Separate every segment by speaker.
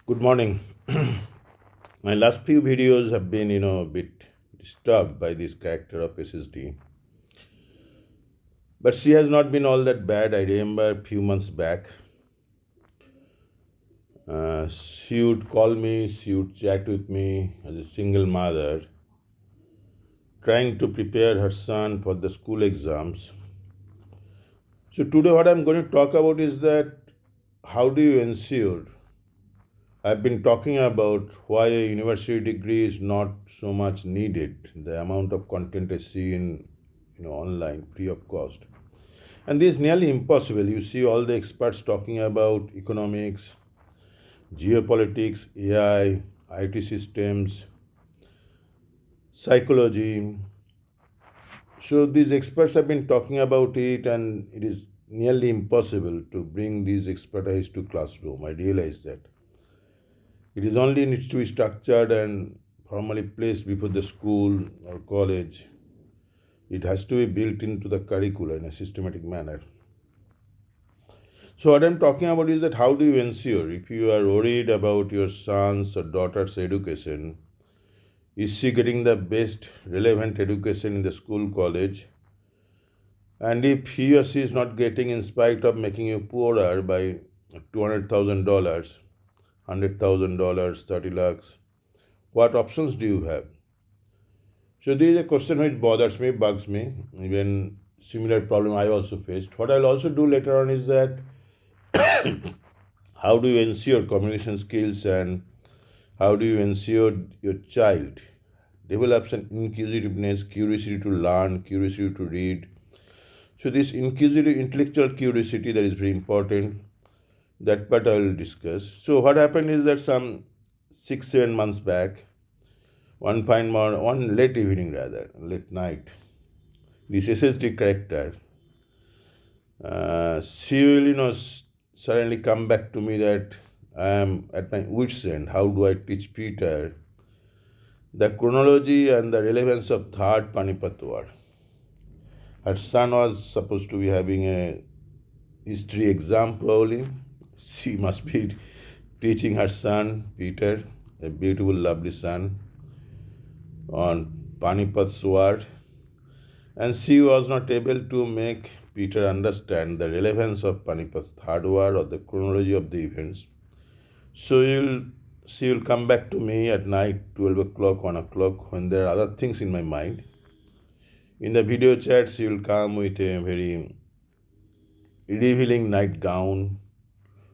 Speaker 1: Good morning. My last few videos have been, a bit disturbed by this character of SSD. But she has not been all that bad. I remember a few months back, she would call me, she would chat with me as a single mother, trying to prepare her son for the school exams. So today what I'm going to talk about is that how do you ensure I've been talking about why a university degree is not so much needed, the amount of content I see in online free of cost. And this is nearly impossible. You see all the experts talking about economics, geopolitics, AI, IT systems, psychology. So these experts have been talking about it and it is nearly impossible to bring these expertise to classroom. I realize that. It is only needs to be structured and formally placed before the school or college. It has to be built into the curricula in a systematic manner. So what I'm talking about is that how do you ensure if you are worried about your son's or daughter's education, is she getting the best relevant education in the school college? And if he or she is not getting in spite of making you poorer by $200,000, $100,000, 30 lakhs, what options do you have? So this is a question which bothers me, bugs me. Even similar problem I also faced. What I'll also do later on is that how do you ensure communication skills and how do you ensure your child develops an inquisitiveness, curiosity to learn, curiosity to read. So this inquisitive intellectual curiosity that is very important. That part I will discuss. So what happened is that some 6 7 months back, one fine morning, one late evening rather, late night, this SSD character, she will, suddenly come back to me that I am at my wit's end. How do I teach Peter the chronology and the relevance of Third Panipat War? Her son was supposed to be having a history exam probably. She must be teaching her son, Peter, a beautiful, lovely son, on Panipat War, and she was not able to make Peter understand the relevance of Panipat's third war or the chronology of the events. So she will come back to me at night, 12 o'clock, 1 o'clock, when there are other things in my mind. In the video chat, she will come with a very revealing nightgown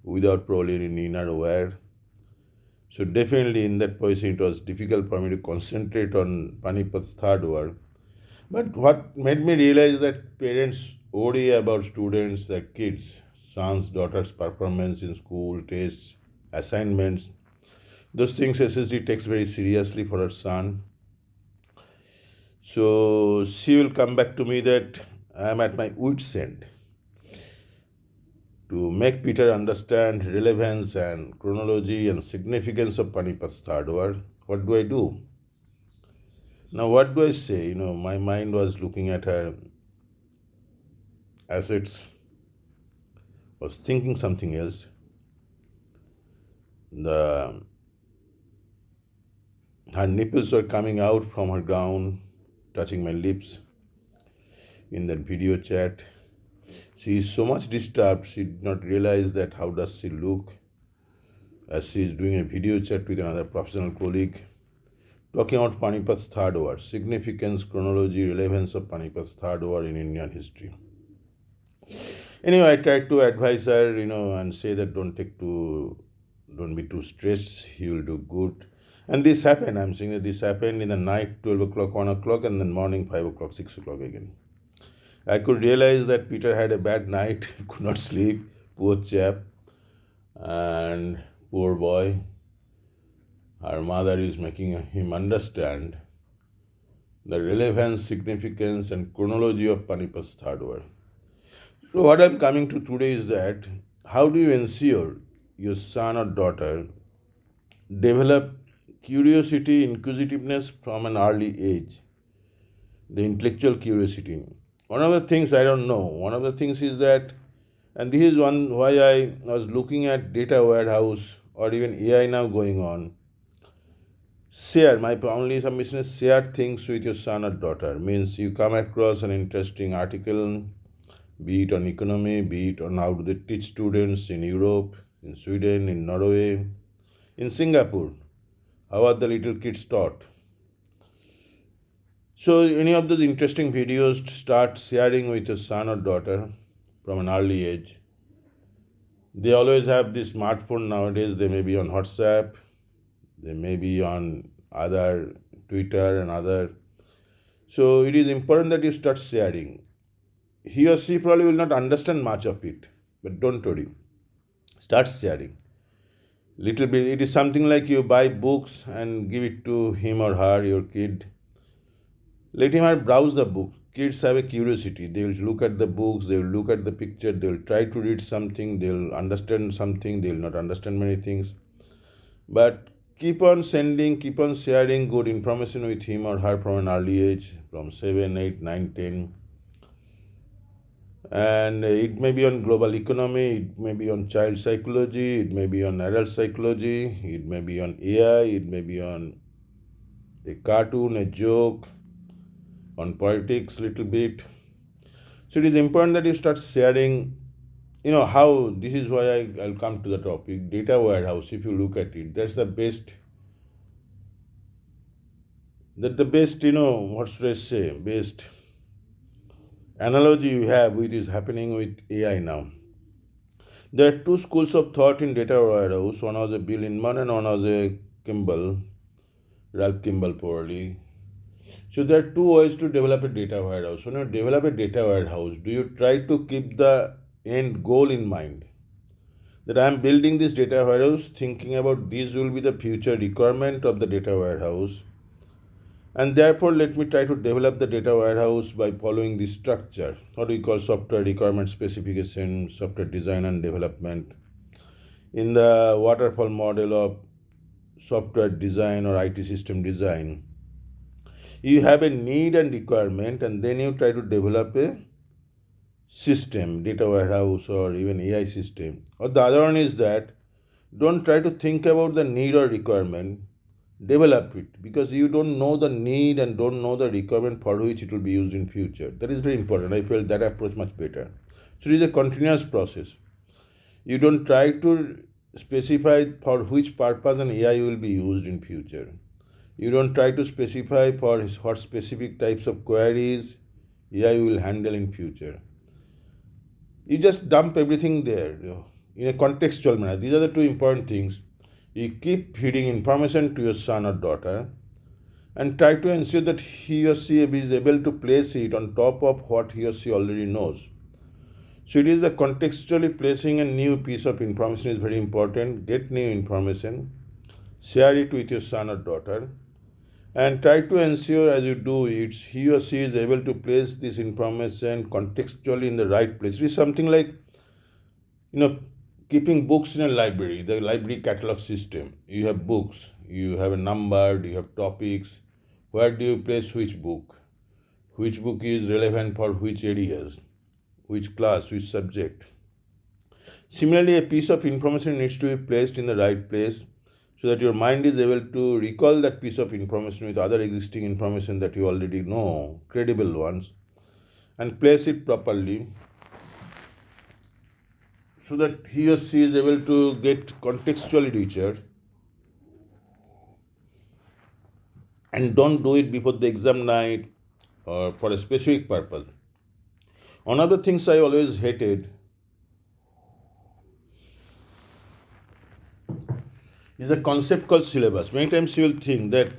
Speaker 1: without probably any inner wear. So definitely in that position, it was difficult for me to concentrate on Panipat's third war. But what made me realize that parents worry about students, their kids, sons, daughters' performance in school, tests, assignments. Those things SSD takes very seriously for her son. So she will come back to me that I am at my wit's end to make Peter understand relevance and chronology and significance of Panipat's third war. What do I do? Now, what do I say? My mind was looking at her assets, was thinking something else. The Her nipples were coming out from her gown, touching my lips in that video chat. She is so much disturbed, she did not realize that how does she look as she is doing a video chat with another professional colleague, talking about Panipat's third war, significance, chronology, relevance of Panipat's third war in Indian history. Anyway, I tried to advise her, and say that don't be too stressed, he will do good. And this happened. I'm saying that this happened in the night, 12 o'clock, 1 o'clock, and then morning, 5 o'clock, 6 o'clock again. I could realize that Peter had a bad night, could not sleep, poor chap, and poor boy. Her mother is making him understand the relevance, significance, and chronology of Panipat's third war. So, what I'm coming to today is that how do you ensure your son or daughter develop curiosity, inquisitiveness from an early age, the intellectual curiosity? One of the things I don't know, one of the things is that, and this is one why I was looking at data warehouse or even AI now going on, share. My only submission is share things with your son or daughter. Means you come across an interesting article, be it on economy, be it on how do they teach students in Europe, in Sweden, in Norway, in Singapore. How are the little kids taught? So any of those interesting videos, start sharing with your son or daughter from an early age. They always have this smartphone nowadays. They may be on WhatsApp, they may be on other Twitter and other. So it is important that you start sharing. He or she probably will not understand much of it, but don't worry. Start sharing. Little bit. It is something like you buy books and give it to him or her, your kid. Let him or browse the book. Kids have a curiosity. They will look at the books, they will look at the picture, they will try to read something, they will understand something, they will not understand many things. But keep on sending, keep on sharing good information with him or her from an early age, from 7, 8, 9, 10. And it may be on global economy, it may be on child psychology, it may be on adult psychology, it may be on AI, it may be on a cartoon, a joke, on politics, little bit. So it is important that you start sharing. How this is why I'll come to the topic data warehouse. If you look at it, that's the best. That the best. What should I say? Best analogy you have with is happening with AI now. There are two schools of thought in data warehouse. One was a Bill Inman and one was a Kimball, Ralph Kimball, probably. So there are two ways to develop a data warehouse. When you develop a data warehouse, do you try to keep the end goal in mind? That I am building this data warehouse thinking about these will be the future requirement of the data warehouse, and therefore let me try to develop the data warehouse by following this structure, what we call software requirement specification, software design and development. In the waterfall model of software design or IT system design, you have a need and requirement, and then you try to develop a system, data warehouse, or even AI system. Or the other one is that don't try to think about the need or requirement, develop it, because you don't know the need and don't know the requirement for which it will be used in future. That is very important. I felt that approach much better. So it is a continuous process. You don't try to specify for which purpose an AI will be used in future. You don't try to specify for what specific types of queries AI will handle in future. You just dump everything there, in a contextual manner. These are the two important things. You keep feeding information to your son or daughter and try to ensure that he or she is able to place it on top of what he or she already knows. So it is the contextually placing a new piece of information is very important. Get new information, share it with your son or daughter, and try to ensure as you do it, he or she is able to place this information contextually in the right place. It is something like, you know, keeping books in a library, the library catalog system. You have books, you have a number, you have topics. Where do you place which book? Which book is relevant for which areas, which class, which subject? Similarly, a piece of information needs to be placed in the right place so that your mind is able to recall that piece of information with other existing information that you already know, credible ones, and place it properly so that he or she is able to get contextually richer, and don't do it before the exam night or for a specific purpose. One of the things I always hated is a concept called syllabus. Many times you will think that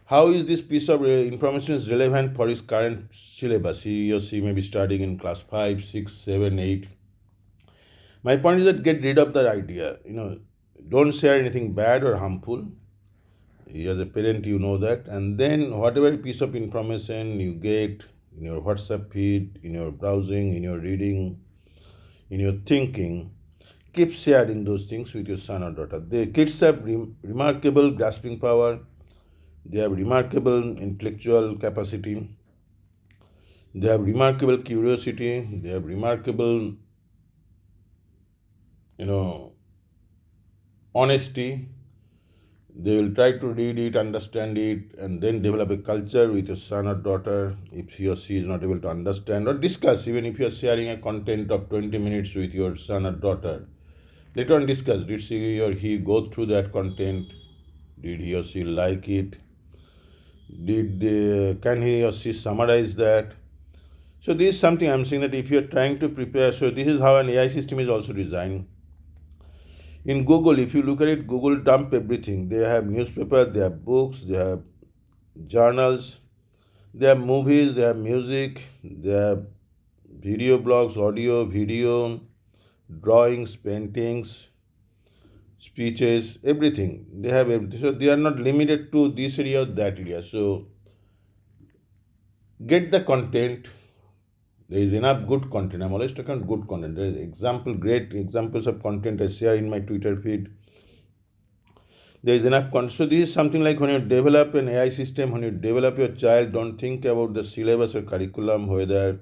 Speaker 1: how is this piece of information is relevant for his current syllabus? He or she may be studying in class 5, 6, 7, 8. My point is that get rid of that idea. Don't share anything bad or harmful. As a parent, you know that. And then whatever piece of information you get in your WhatsApp feed, in your browsing, in your reading, in your thinking, keep sharing those things with your son or daughter. The kids have remarkable grasping power. They have remarkable intellectual capacity. They have remarkable curiosity. They have remarkable, you know, honesty. They will try to read it, understand it, and then develop a culture with your son or daughter if he or she is not able to understand or discuss. Even if you are sharing a content of 20 minutes with your son or daughter, later on discuss, did she or he go through that content? Did he or she like it? Can he or she summarize that? So this is something I'm saying, that if you're trying to prepare, so this is how an AI system is also designed. In Google, if you look at it, Google dump everything. They have newspaper, they have books, they have journals, they have movies, they have music, they have video blogs, audio, video, drawings, paintings, speeches, everything. They have everything. So they are not limited to this area or that area. So get the content. There is enough good content. I'm always talking about good content. There is great examples of content I share in my Twitter feed. There is enough content. So this is something like when you develop an AI system, when you develop your child, don't think about the syllabus or curriculum, whether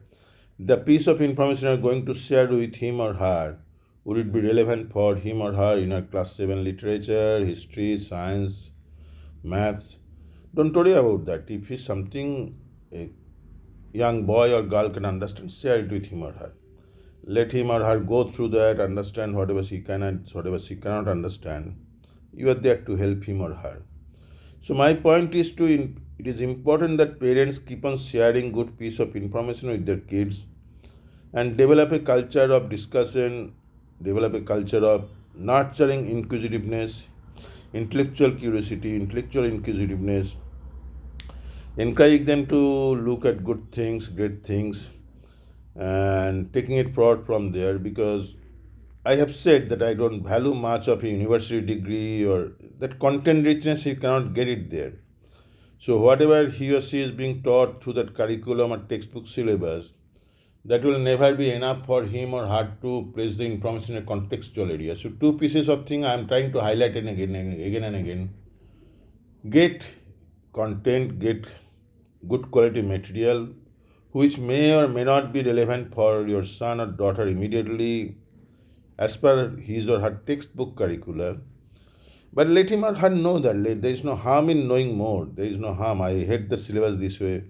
Speaker 1: the piece of information you're going to share with him or her, would it be relevant for him or her in a class 7 literature, history, science, maths. Don't worry about that. If it's something a young boy or girl can understand, share it with him or her. Let him or her go through that, understand whatever she cannot understand. You are there to help him or her. So my point is it is important that parents keep on sharing good piece of information with their kids and develop a culture of discussion, develop a culture of nurturing inquisitiveness, intellectual inquisitiveness, encourage them to look at good things, great things, and taking it forward from there, because I have said that I don't value much of a university degree or that content richness, you cannot get it there. So whatever he or she is being taught through that curriculum or textbook syllabus, that will never be enough for him or her to place the information in a contextual area. So two pieces of thing I am trying to highlight again and again. Get content, get good quality material which may or may not be relevant for your son or daughter immediately as per his or her textbook curricula. But let him or her know that there is no harm in knowing more. There is no harm. I hate the syllabus this way.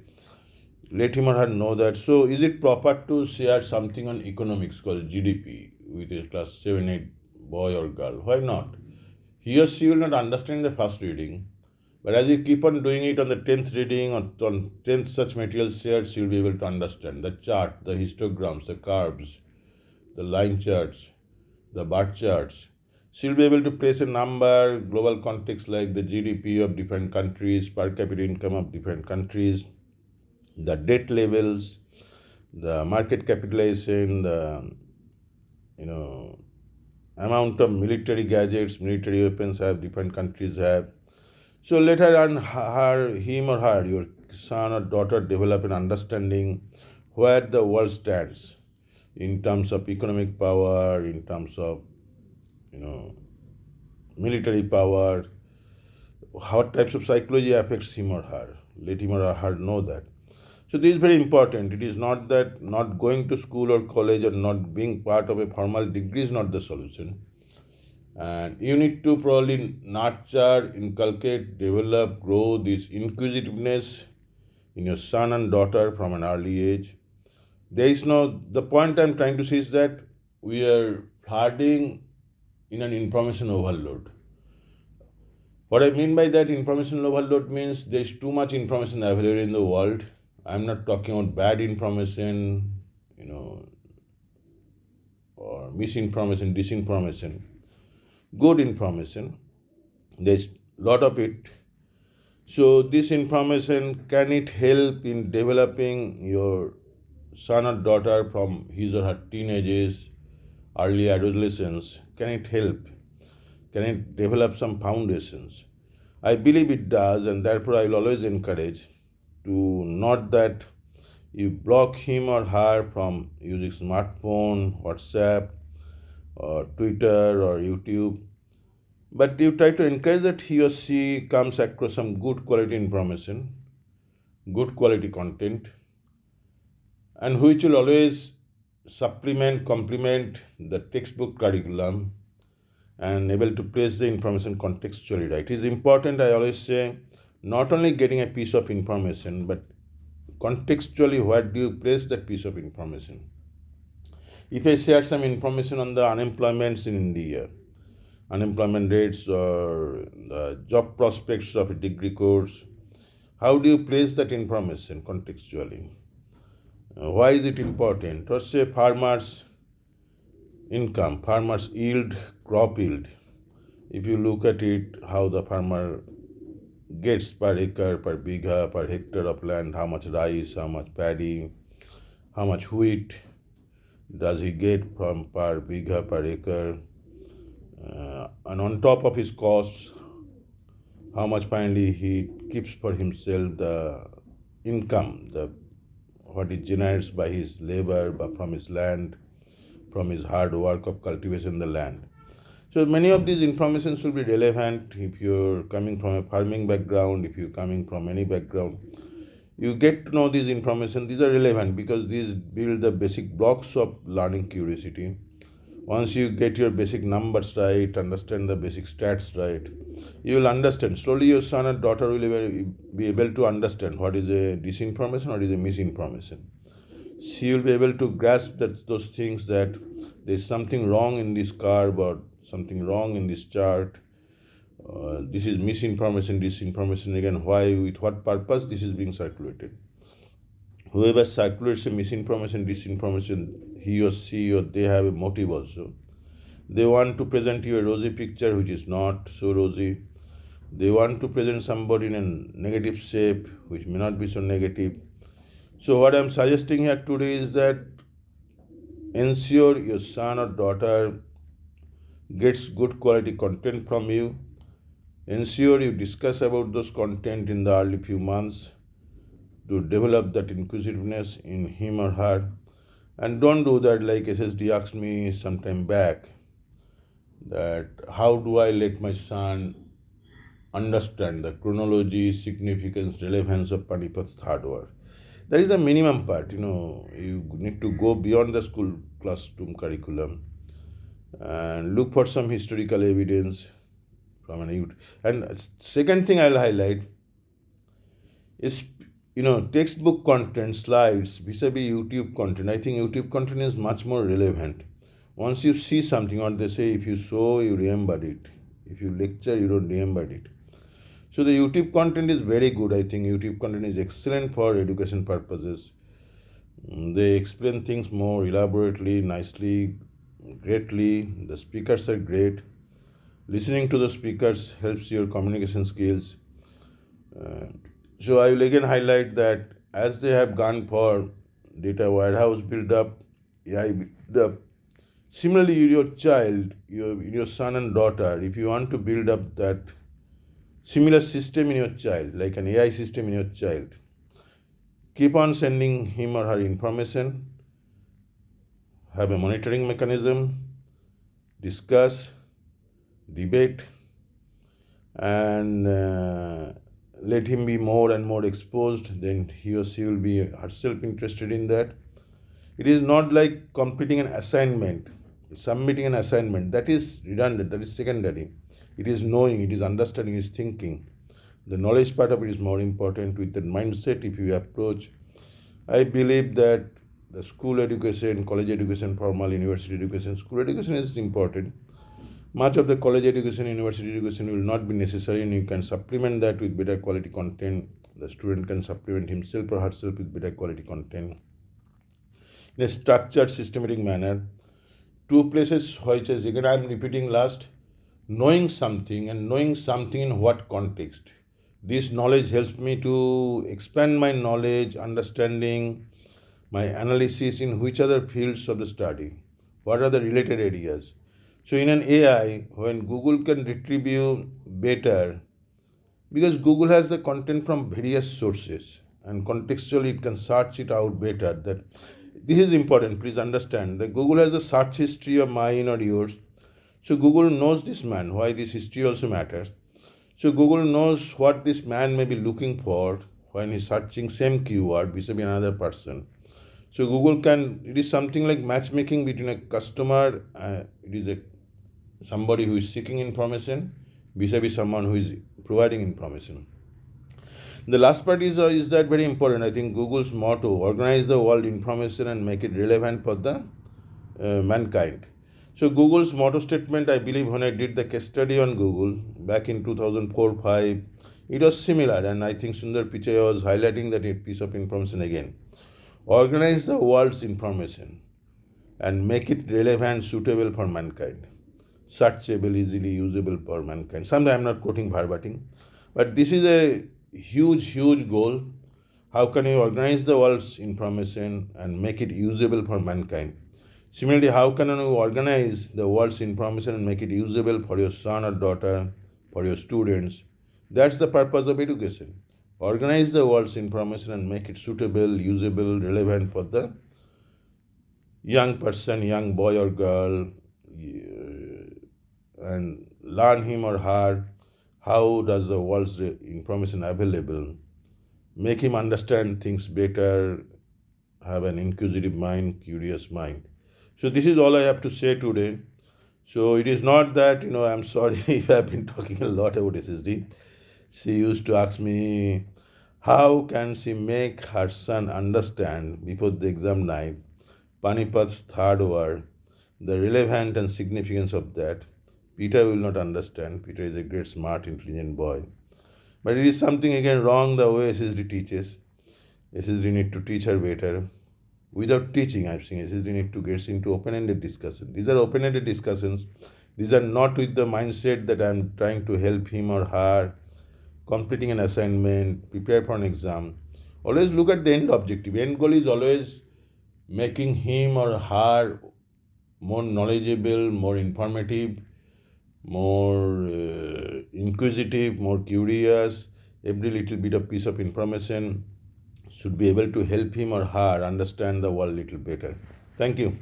Speaker 1: Let him or her know that. So, is it proper to share something on economics called GDP with a class 7, 8 boy or girl? Why not? He or she will not understand the first reading. But as you keep on doing it on the 10th reading or on 10th such materials shared, she will be able to understand the chart, the histograms, the curves, the line charts, the bar charts. She'll be able to place a number, global context like the GDP of different countries, per capita income of different countries, the debt levels, the market capitalization, the you know amount of military gadgets, military weapons have different countries have. So let him or her, your son or daughter, develop an understanding where the world stands in terms of economic power, in terms of you know military power, what types of psychology affects him or her. Let him or her know that. So this is very important. It is not that not going to school or college or not being part of a formal degree is not the solution. And you need to probably nurture, inculcate, develop, grow this inquisitiveness in your son and daughter from an early age. There is no, the point I'm trying to say is that we are flooding in an information overload. What I mean by that information overload means there is too much information available in the world. I'm not talking about bad information, or misinformation, disinformation. Good information. There's a lot of it. So this information, can it help in developing your son or daughter from his or her teenagers, early adolescence? Can it help? Can it develop some foundations? I believe it does, and therefore I will always encourage to not that you block him or her from using smartphone, WhatsApp, or Twitter or YouTube, but you try to encourage that he or she comes across some good quality information, good quality content, and which will always supplement, complement the textbook curriculum, and able to place the information contextually right. It is important, I always say, not only getting a piece of information, but contextually where do you place that piece of information. If I share some information on the unemployments in India, unemployment rates or the job prospects of a degree course, how do you place that information contextually? Why is it important? Let's say farmers' income, farmers' yield, crop yield. If you look at it, how the farmer gets per acre, per bigha, per hectare of land, how much rice, how much paddy, how much wheat does he get from per bigha, per acre, and on top of his costs, how much finally he keeps for himself, the income, the what he generates by his labor, but from his land, from his hard work of cultivation the land. So many of these informations will be relevant if you're coming from a farming background, if you're coming from any background. You get to know these information. These are relevant because these build the basic blocks of learning curiosity. Once you get your basic numbers right, understand the basic stats right, you will understand. Slowly your son or daughter will be able to understand what is a disinformation, what is a misinformation. She will be able to grasp those things, that there is something wrong in this curve or something wrong in this chart. This is misinformation, disinformation again. Why, with what purpose this is being circulated? Whoever circulates a misinformation, disinformation, he or she or they have a motive also. They want to present you a rosy picture which is not so rosy. They want to present somebody in a negative shape which may not be so negative. So, what I am suggesting here today is that ensure your son or daughter gets good quality content from you. Ensure you discuss about those content in the early few months to develop that inquisitiveness in him or her. And don't do that like SSD asked me some time back, that how do I let my son understand the chronology, significance, relevance of Panipat's third war. That is the minimum part. You need to go beyond the school classroom curriculum and look for some historical evidence from an youth. And second thing I'll highlight is textbook content, slides vis-a-vis YouTube content. I think YouTube content is much more relevant. Once you see something, or they say if you show, you remember it. If you lecture, you don't remember it. So the YouTube content is very good. I think YouTube content is excellent for education purposes. They explain things more elaborately, nicely, greatly. The speakers are great. Listening to the speakers helps your communication skills. Uh, so I will again highlight that as they have gone for data warehouse build up, AI build up. Similarly, your son and daughter, if you want to build up that similar system in your child, like an AI system in your child, keep on sending him or her information, have a monitoring mechanism, discuss, debate, and let him be more and more exposed. Then he or she will be herself interested in that. It is not like completing an assignment, submitting an assignment. That is redundant, that is secondary. It is knowing, it is understanding, it is thinking. The knowledge part of it is more important. With that mindset, if you approach, I believe that the school education, college education, formal university education, school education is important. Much of the college education, university education will not be necessary, and you can supplement that with better quality content. The student can supplement himself or herself with better quality content in a structured, systematic manner. Two places which is again I am repeating last, knowing something and knowing something in what context. This knowledge helps me to expand my knowledge, understanding, my analysis in which other fields of the study, what are the related areas. So in an AI, when Google can retrieve better, because Google has the content from various sources and contextually it can search it out better. That this is important. Please understand that Google has a search history of mine or yours. So Google knows this man, why this history also matters. So Google knows what this man may be looking for when he's searching same keyword vis-a-vis another person. So Google can, it is something like matchmaking between a customer, it is a somebody who is seeking information vis-a-vis someone who is providing information. The last part is that very important. I think Google's motto: organize the world information and make it relevant for the mankind. So Google's motto statement, I believe, when I did the case study on Google back in 2004-5, it was similar, and I think Sundar Pichai was highlighting that piece of information again. Organize the world's information and make it relevant, suitable for mankind, searchable, easily usable for mankind. Sometimes I'm not quoting verbatim, but this is a huge goal. How can you organize the world's information and make it usable for mankind? Similarly, how can you organize the world's information and make it usable for your son or daughter, for your students? That's the purpose of education. Organize the world's information and make it suitable, usable, relevant for the young person, young boy or girl, and learn him or her how does the world's information available, make him understand things better, have an inquisitive mind, curious mind. So this is all I have to say today. So it is not that, I'm sorry if I've been talking a lot about SSD. She used to ask me, how can she make her son understand before the exam night Panipat's third war, the relevance and significance of that? Peter will not understand. Peter is a great, smart, intelligent boy. But it is something again wrong the way SSD teaches. SSD need to teach her better. Without teaching, I'm saying SSD need to get into open-ended discussion. These are open-ended discussions. These are not with the mindset that I'm trying to help him or her completing an assignment, prepare for an exam. Always look at the end objective. End goal is always making him or her more knowledgeable, more informative, more inquisitive, more curious. Every little bit of piece of information should be able to help him or her understand the world a little better. Thank you.